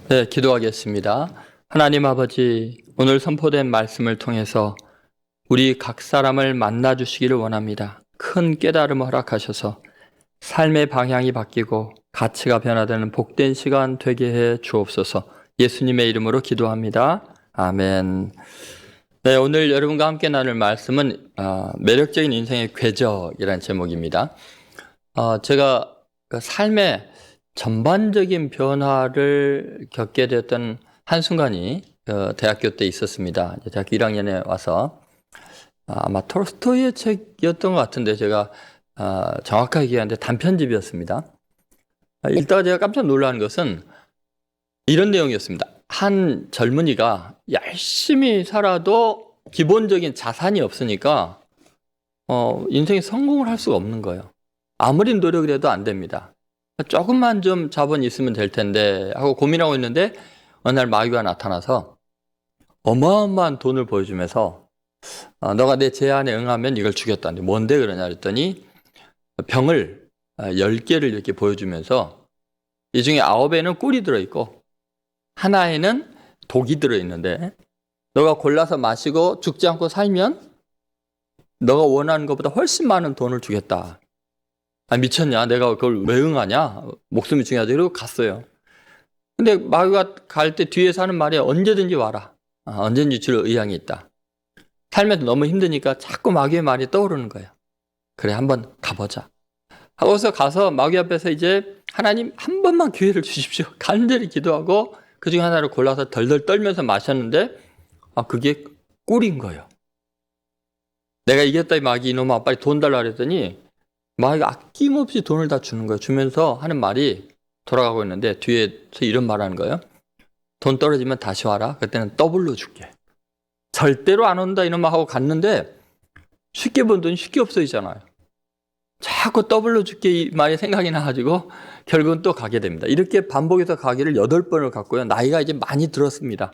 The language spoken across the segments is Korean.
네, 기도하겠습니다. 하나님 아버지, 오늘 선포된 말씀을 통해서 우리 각 사람을 만나주시기를 원합니다. 큰 깨달음을 허락하셔서 삶의 방향이 바뀌고 가치가 변화되는 복된 시간 되게 해 주옵소서. 예수님의 이름으로 기도합니다. 아멘. 네, 오늘 여러분과 함께 나눌 말씀은 매력적인 인생의 궤적이라는 제목입니다. 제가 그 삶의 전반적인 변화를 겪게 되었던 한순간이 대학교 때 있었습니다. 대학교 1학년에 와서 아마 톨스토이의 책이었던 것 같은데 제가 정확하게 기억하는데 단편집이었습니다. 읽다가 제가 깜짝 놀라는 것은 이런 내용이었습니다. 한 젊은이가 열심히 살아도 기본적인 자산이 없으니까 인생에 성공을 할 수가 없는 거예요. 아무리 노력을 해도 안 됩니다. 조금만 좀 자본이 있으면 될 텐데 하고 고민하고 있는데 어느 날 마귀가 나타나서 어마어마한 돈을 보여주면서 너가 내 제안에 응하면 이걸 주겠다는데 뭔데 그러냐 그랬더니 병을 10개를 이렇게 보여주면서 이 중에 9에는 꿀이 들어있고 하나에는 독이 들어있는데 너가 골라서 마시고 죽지 않고 살면 너가 원하는 것보다 훨씬 많은 돈을 주겠다. 미쳤냐? 내가 그걸 왜 응하냐? 목숨이 중요하지. 그리고 갔어요. 근데 마귀가 갈 때 뒤에서 하는 말이 언제든지 와라. 언제든지 줄 의향이 있다. 삶에서 너무 힘드니까 자꾸 마귀의 말이 떠오르는 거예요. 그래, 한번 가보자. 하고서 가서 마귀 앞에서 이제 하나님 한 번만 기회를 주십시오. 간절히 기도하고 그 중에 하나를 골라서 덜덜 떨면서 마셨는데 그게 꿀인 거예요. 내가 이겼다 이 마귀 이놈아 빨리 돈 달라 그랬더니 마귀가 아낌없이 돈을 다 주는 거예요. 주면서 하는 말이 돌아가고 있는데 뒤에서 이런 말 하는 거예요. 돈 떨어지면 다시 와라. 그때는 더블로 줄게. 절대로 안 온다 이놈아 하고 갔는데 쉽게 번 돈이 쉽게 없어지잖아요. 자꾸 더블로 줄게 이 말이 생각이 나가지고 결국은 또 가게 됩니다. 이렇게 반복해서 가기를 8번을 갔고요. 나이가 이제 많이 들었습니다.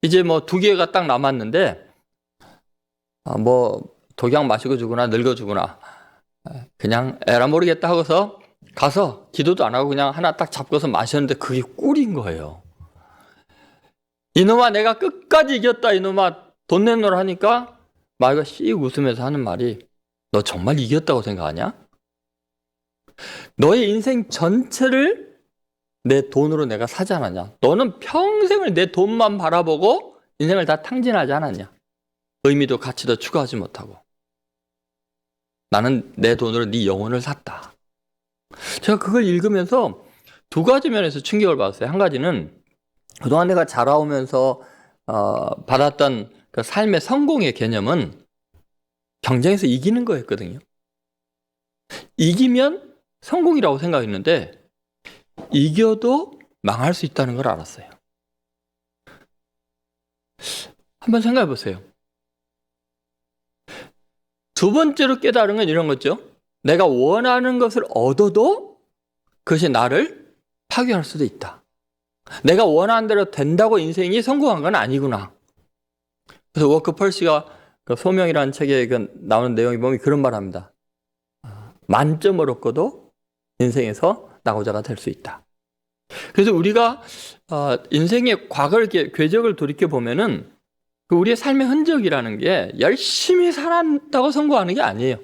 이제 뭐 2개가 딱 남았는데 독약 마시고 주구나 늙어 주구나 그냥 에라 모르겠다 하고서 가서 기도도 안 하고 그냥 하나 딱 잡고서 마셨는데 그게 꿀인 거예요. 이놈아 내가 끝까지 이겼다 이놈아 돈 내놓으라 하니까 마귀가 씩 웃으면서 하는 말이 너 정말 이겼다고 생각하냐? 너의 인생 전체를 내 돈으로 내가 사지 않았냐? 너는 평생을 내 돈만 바라보고 인생을 다 탕진하지 않았냐? 의미도 가치도 추구하지 못하고 나는 내 돈으로 네 영혼을 샀다. 제가 그걸 읽으면서 2가지 면에서 충격을 받았어요. 한 가지는 그동안 내가 자라오면서 받았던 그 삶의 성공의 개념은 경쟁에서 이기는 거였거든요. 이기면 성공이라고 생각했는데 이겨도 망할 수 있다는 걸 알았어요. 한번 생각해 보세요. 2번째로 깨달은 건 이런 거죠. 내가 원하는 것을 얻어도 그것이 나를 파괴할 수도 있다. 내가 원하는 대로 된다고 인생이 성공한 건 아니구나. 그래서 워크 펄시가 그 소명이라는 책에 나오는 내용이 보면 그런 말 합니다. 만점을 얻고도 인생에서 낙오자가 될 수 있다. 그래서 우리가 인생의 과거를 궤적을 돌이켜보면은 우리의 삶의 흔적이라는 게 열심히 살았다고 성공하는 게 아니에요.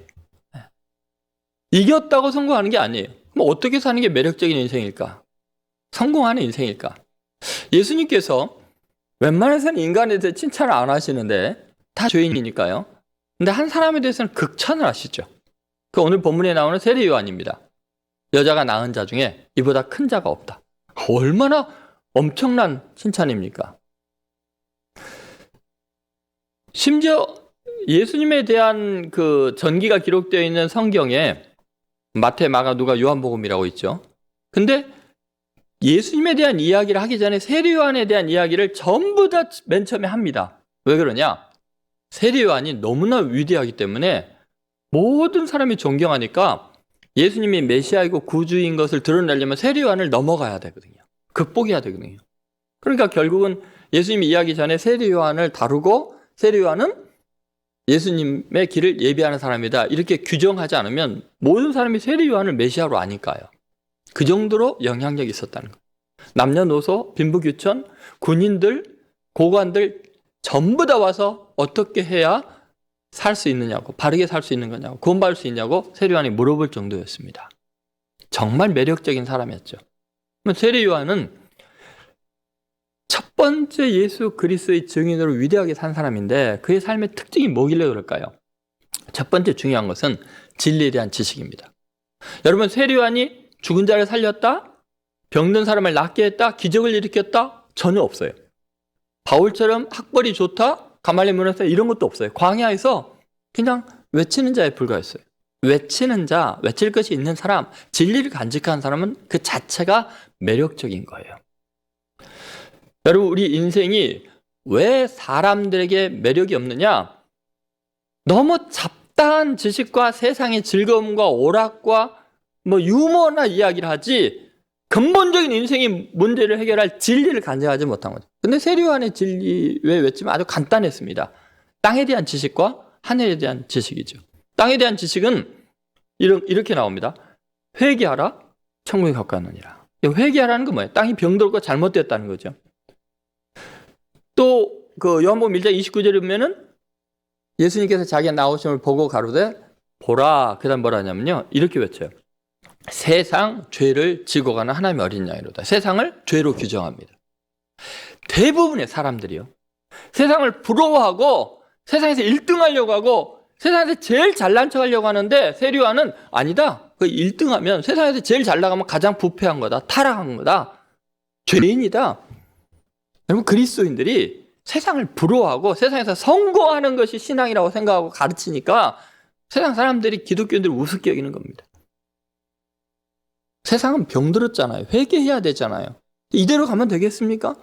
이겼다고 성공하는 게 아니에요. 그럼 어떻게 사는 게 매력적인 인생일까? 성공하는 인생일까? 예수님께서 웬만해서는 인간에 대해 칭찬을 안 하시는데 다 죄인이니까요. 근데 한 사람에 대해서는 극찬을 하시죠. 그 오늘 본문에 나오는 세례 요한입니다. 여자가 낳은 자 중에 이보다 큰 자가 없다. 얼마나 엄청난 칭찬입니까? 심지어 예수님에 대한 그 전기가 기록되어 있는 성경에 마태, 마가, 누가, 요한복음이라고 있죠. 근데 예수님에 대한 이야기를 하기 전에 세례 요한에 대한 이야기를 전부 다 맨 처음에 합니다. 왜 그러냐? 세례 요한이 너무나 위대하기 때문에 모든 사람이 존경하니까 예수님이 메시아이고 구주인 것을 드러내려면 세례 요한을 넘어가야 되거든요. 극복해야 되거든요. 그러니까 결국은 예수님이 이야기 전에 세례 요한을 다루고 세례 요한은 예수님의 길을 예비하는 사람이다. 이렇게 규정하지 않으면 모든 사람이 세례 요한을 메시아로 아니까요. 그 정도로 영향력이 있었다는 거예요. 남녀노소, 빈부귀천, 군인들, 고관들 전부 다 와서 어떻게 해야 살 수 있느냐고, 바르게 살 수 있는 거냐고, 구원받을 수 있냐고 세례요한이 물어볼 정도였습니다. 정말 매력적인 사람이었죠. 세례요한은 첫 번째 예수 그리스도의 증인으로 위대하게 산 사람인데 그의 삶의 특징이 뭐길래 그럴까요? 첫 번째 중요한 것은 진리에 대한 지식입니다. 여러분, 세례요한이 죽은 자를 살렸다? 병든 사람을 낫게 했다? 기적을 일으켰다? 전혀 없어요. 바울처럼 학벌이 좋다? 가말리엘 문화사 이런 것도 없어요. 광야에서 그냥 외치는 자에 불과했어요. 외치는 자, 외칠 것이 있는 사람, 진리를 간직하는 사람은 그 자체가 매력적인 거예요. 여러분, 우리 인생이 왜 사람들에게 매력이 없느냐? 너무 잡다한 지식과 세상의 즐거움과 오락과 유머나 이야기를 하지 근본적인 인생의 문제를 해결할 진리를 간직하지 못한 거죠. 근데 세례요한의 진리 왜 외치면 아주 간단했습니다. 땅에 대한 지식과 하늘에 대한 지식이죠. 땅에 대한 지식은 이렇게 나옵니다. 회개하라, 천국에 가까웠느니라. 회개하라는 건 뭐예요? 땅이 병들고 잘못됐다는 거죠. 또 그 요한복음 1장 29절에 보면은 예수님께서 자기가 나오심을 보고 가로되 보라. 그다음 뭐라 하냐면요, 이렇게 외쳐요. 세상 죄를 지고 가는 하나님의 어린 양이로다. 세상을 죄로 규정합니다. 대부분의 사람들이요, 세상을 부러워하고 세상에서 1등 하려고 하고 세상에서 제일 잘난 척 하려고 하는데 세례요한은 아니다. 그 1등하면 세상에서 제일 잘 나가면 가장 부패한 거다. 타락한 거다. 죄인이다. 여러분, 그리스도인들이 세상을 부러워하고 세상에서 성공하는 것이 신앙이라고 생각하고 가르치니까 세상 사람들이 기독교인들을 우습게 여기는 겁니다. 세상은 병들었잖아요. 회개해야 되잖아요. 이대로 가면 되겠습니까?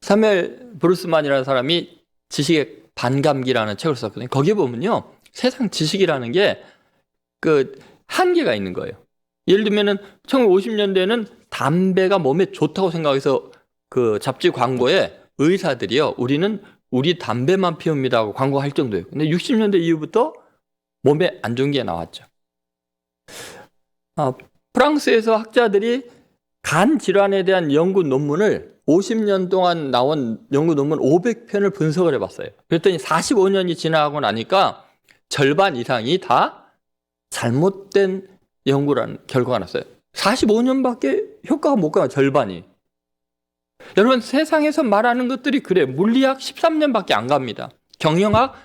사무엘 브루스만이라는 사람이 지식의 반감기라는 책을 썼거든요. 거기에 보면요, 세상 지식이라는 게 그 한계가 있는 거예요. 예를 들면은 1950년대에는 담배가 몸에 좋다고 생각해서 그 잡지 광고에 의사들이요, 우리 담배만 피웁니다 하고 광고할 정도예요. 근데 60년대 이후부터 몸에 안 좋은 게 나왔죠. 프랑스에서 학자들이 간 질환에 대한 연구 논문을 50년 동안 나온 연구 논문 500편을 분석을 해봤어요. 그랬더니 45년이 지나고 나니까 절반 이상이 다 잘못된 연구라는 결과가 났어요. 45년밖에 효과가 못 가요, 절반이. 여러분, 세상에서 말하는 것들이 그래요. 물리학 13년밖에 안 갑니다. 경영학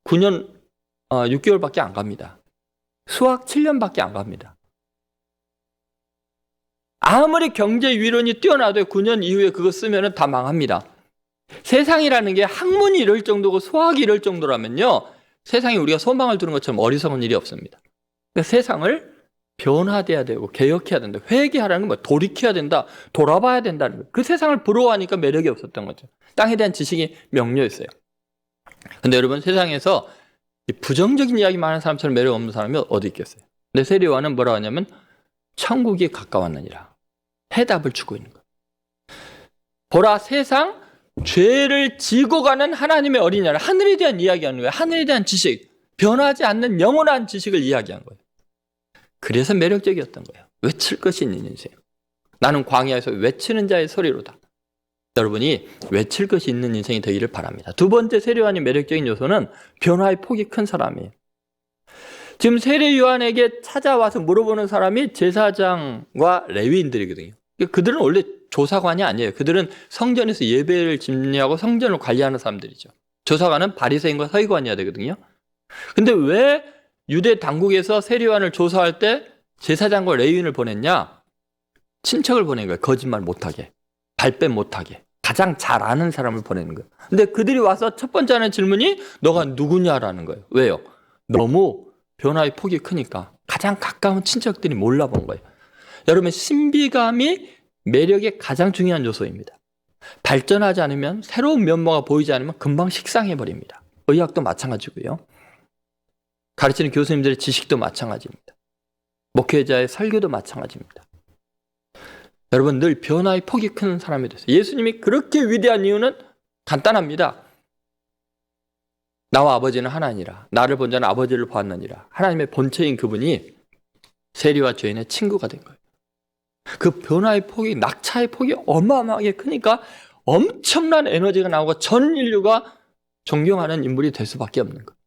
9년 6개월밖에 안 갑니다. 수학 7년밖에 안 갑니다. 아무리 경제 위론이 뛰어나도 9년 이후에 그거 쓰면 다 망합니다. 세상이라는 게 학문이 이럴 정도고 수학이 이럴 정도라면요, 세상에 우리가 소망을 두는 것처럼 어리석은 일이 없습니다. 그러니까 세상을 변화돼야 되고 개혁해야 된다. 회개하라는 건 돌이켜야 된다. 돌아봐야 된다는 거예요. 그 세상을 부러워하니까 매력이 없었던 거죠. 땅에 대한 지식이 명료했어요. 근데 여러분, 세상에서 부정적인 이야기만 하는 사람처럼 매력 없는 사람이 어디 있겠어요? 근데 세례요한은 뭐라고 하냐면 천국이 가까웠느니라. 해답을 주고 있는 거예요. 보라, 세상 죄를 지고 가는 하나님의 어린 양, 하늘에 대한 이야기하는 거예요. 하늘에 대한 지식, 변하지 않는 영원한 지식을 이야기한 거예요. 그래서 매력적이었던 거예요. 외칠 것이 있는 인생. 나는 광야에서 외치는 자의 소리로다. 여러분이 외칠 것이 있는 인생이 되기를 바랍니다. 두 번째 세례요한이 매력적인 요소는 변화의 폭이 큰 사람이에요. 지금 세례요한에게 찾아와서 물어보는 사람이 제사장과 레위인들이거든요. 그들은 원래 조사관이 아니에요. 그들은 성전에서 예배를 집례하고 성전을 관리하는 사람들이죠. 조사관은 바리새인과 서기관이어야 되거든요. 근데 왜 유대 당국에서 세례요한을 조사할 때 제사장과 레위인을 보냈냐? 친척을 보낸 거예요. 거짓말 못하게, 발뺌 못하게, 가장 잘 아는 사람을 보내는 거예요. 근데 그들이 와서 첫 번째 하는 질문이 너가 누구냐라는 거예요. 왜요? 너무 변화의 폭이 크니까 가장 가까운 친척들이 몰라본 거예요. 여러분, 신비감이 매력의 가장 중요한 요소입니다. 발전하지 않으면, 새로운 면모가 보이지 않으면 금방 식상해버립니다. 의학도 마찬가지고요. 가르치는 교수님들의 지식도 마찬가지입니다. 목회자의 설교도 마찬가지입니다. 여러분, 늘 변화의 폭이 큰 사람이 됐어요. 예수님이 그렇게 위대한 이유는 간단합니다. 나와 아버지는 하나니라. 나를 본 자는 아버지를 보았느니라. 하나님의 본체인 그분이 세리와 죄인의 친구가 된 거예요. 그 변화의 폭이, 낙차의 폭이 어마어마하게 크니까 엄청난 에너지가 나오고 전 인류가 존경하는 인물이 될 수밖에 없는 거예요.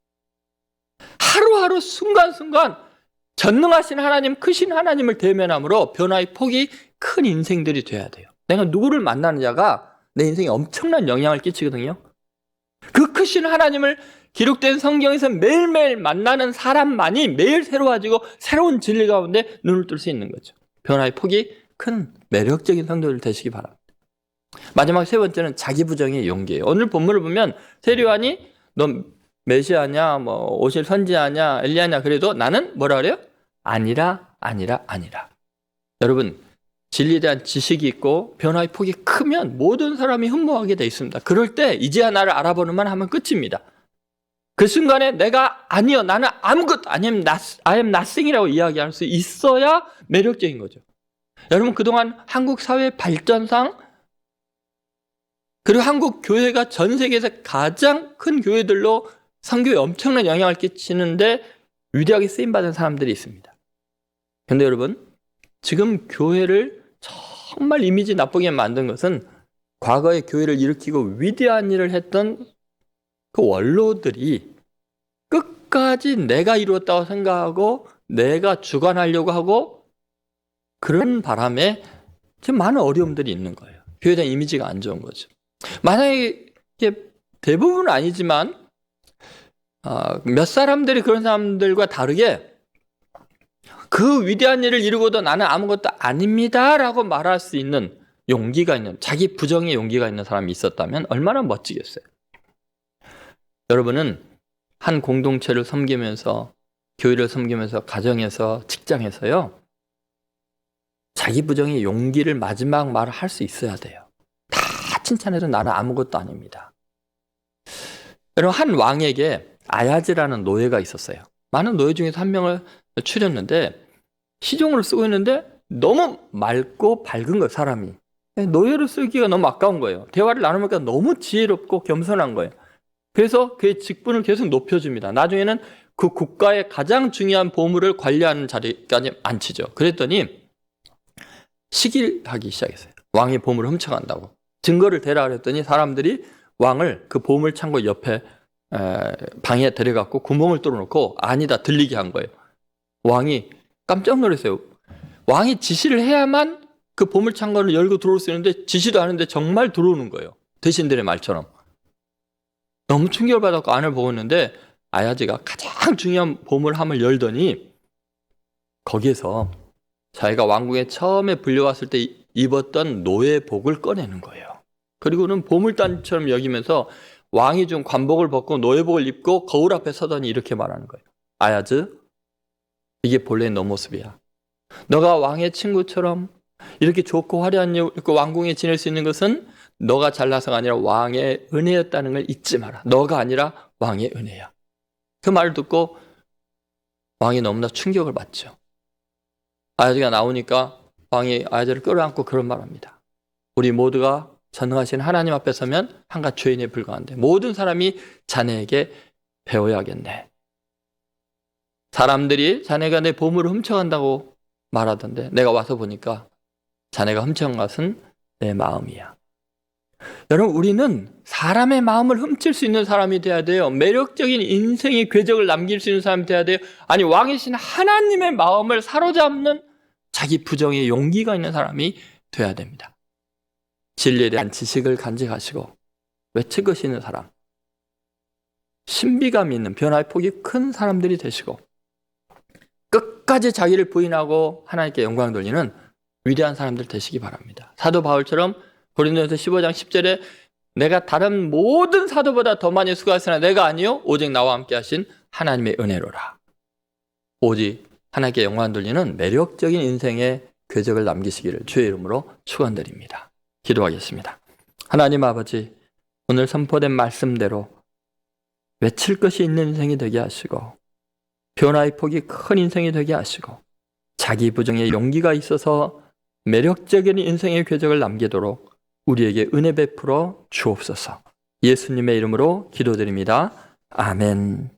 하루하루 순간순간 전능하신 하나님, 크신 하나님을 대면함으로 변화의 폭이 큰 인생들이 돼야 돼요. 내가 누구를 만나는 자가 내 인생에 엄청난 영향을 끼치거든요. 그 크신 하나님을 기록된 성경에서 매일매일 만나는 사람만이 매일 새로워지고 새로운 진리 가운데 눈을 뜰 수 있는 거죠. 변화의 폭이 큰 매력적인 성도들 되시기 바랍니다. 마지막 세 번째는 자기 부정의 용기예요. 오늘 본문을 보면 세리완이 너 메시아냐, 오실 선지자냐, 엘리야냐, 그래도 나는 뭐라 그래요? 아니라. 여러분, 진리에 대한 지식이 있고 변화의 폭이 크면 모든 사람이 흠모하게 돼 있습니다. 그럴 때 이제야 나를 알아보는만 하면 끝입니다. 그 순간에 내가 아니요, 나는 아무것도 아니면 I am nothing이라고 이야기할 수 있어야 매력적인 거죠. 여러분, 그동안 한국 사회의 발전상 그리고 한국 교회가 전 세계에서 가장 큰 교회들로 선교에 엄청난 영향을 끼치는데 위대하게 쓰임받은 사람들이 있습니다. 그런데 여러분, 지금 교회를 정말 이미지 나쁘게 만든 것은 과거에 교회를 일으키고 위대한 일을 했던 그 원로들이 끝까지 내가 이루었다고 생각하고 내가 주관하려고 하고 그런 바람에 지금 많은 어려움들이 있는 거예요. 교회에 대한 이미지가 안 좋은 거죠. 만약에 대부분은 아니지만 몇 사람들이 그런 사람들과 다르게 그 위대한 일을 이루고도 나는 아무것도 아닙니다 라고 말할 수 있는 용기가 있는, 자기 부정의 용기가 있는 사람이 있었다면 얼마나 멋지겠어요. 여러분은 한 공동체를 섬기면서, 교회를 섬기면서, 가정에서, 직장에서요, 자기 부정의 용기를 마지막 말을 할 수 있어야 돼요. 다 칭찬해도 나는 아무것도 아닙니다. 여러분, 한 왕에게 아야즈라는 노예가 있었어요. 많은 노예 중에서 한 명을 추렸는데 시종으로 쓰고 있는데 너무 맑고 밝은 거예요, 사람이. 노예로 쓰기가 너무 아까운 거예요. 대화를 나누니까 너무 지혜롭고 겸손한 거예요. 그래서 그의 직분을 계속 높여줍니다. 나중에는 그 국가의 가장 중요한 보물을 관리하는 자리까지 앉히죠. 그랬더니 시기하기 시작했어요. 왕이 보물을 훔쳐간다고. 증거를 대라 그랬더니 사람들이 왕을 그 보물 창고 옆에 방에 데려갔고 구멍을 뚫어놓고 아니다 들리게 한 거예요. 왕이 깜짝 놀랐어요. 왕이 지시를 해야만 그 보물 창고를 열고 들어올 수 있는데 지시도 하는데 정말 들어오는 거예요. 대신들의 말처럼. 너무 충격을 받았고 안을 보고 있는데 아야즈가 가장 중요한 보물함을 열더니 거기에서 자기가 왕궁에 처음에 불려왔을 때 입었던 노예복을 꺼내는 거예요. 그리고는 보물단처럼 여기면서 왕이 준 관복을 벗고 노예복을 입고 거울 앞에 서더니 이렇게 말하는 거예요. 아야즈, 이게 본래 너 모습이야. 너가 왕의 친구처럼 이렇게 좋고 화려한 일 입고 왕궁에 지낼 수 있는 것은 너가 잘나서가 아니라 왕의 은혜였다는 걸 잊지 마라. 너가 아니라 왕의 은혜야. 그 말을 듣고 왕이 너무나 충격을 받죠. 아야즈가 나오니까 왕이 아야즈를 끌어안고 그런 말합니다. 우리 모두가 전능하신 하나님 앞에 서면 한갓 죄인에 불과한데 모든 사람이 자네에게 배워야겠네. 사람들이 자네가 내 보물을 훔쳐간다고 말하던데 내가 와서 보니까 자네가 훔쳐간 것은 내 마음이야. 여러분, 우리는 사람의 마음을 훔칠 수 있는 사람이 돼야 돼요. 매력적인 인생의 궤적을 남길 수 있는 사람이 돼야 돼요. 아니, 왕이신 하나님의 마음을 사로잡는 자기 부정의 용기가 있는 사람이 돼야 됩니다. 진리에 대한 지식을 간직하시고 외칠 것이 있는 사람, 신비감 있는 변화의 폭이 큰 사람들이 되시고 끝까지 자기를 부인하고 하나님께 영광 돌리는 위대한 사람들 되시기 바랍니다. 사도 바울처럼 고린도전서 15장 10절에 내가 다른 모든 사도보다 더 많이 수고했으나 내가 아니요 오직 나와 함께 하신 하나님의 은혜로라. 오직 하나님께 영광 돌리는 매력적인 인생의 궤적을 남기시기를 주의 이름으로 축원드립니다. 기도하겠습니다. 하나님 아버지, 오늘 선포된 말씀대로 외칠 것이 있는 인생이 되게 하시고 변화의 폭이 큰 인생이 되게 하시고 자기 부정의 용기가 있어서 매력적인 인생의 궤적을 남기도록 우리에게 은혜 베풀어 주옵소서. 예수님의 이름으로 기도드립니다. 아멘.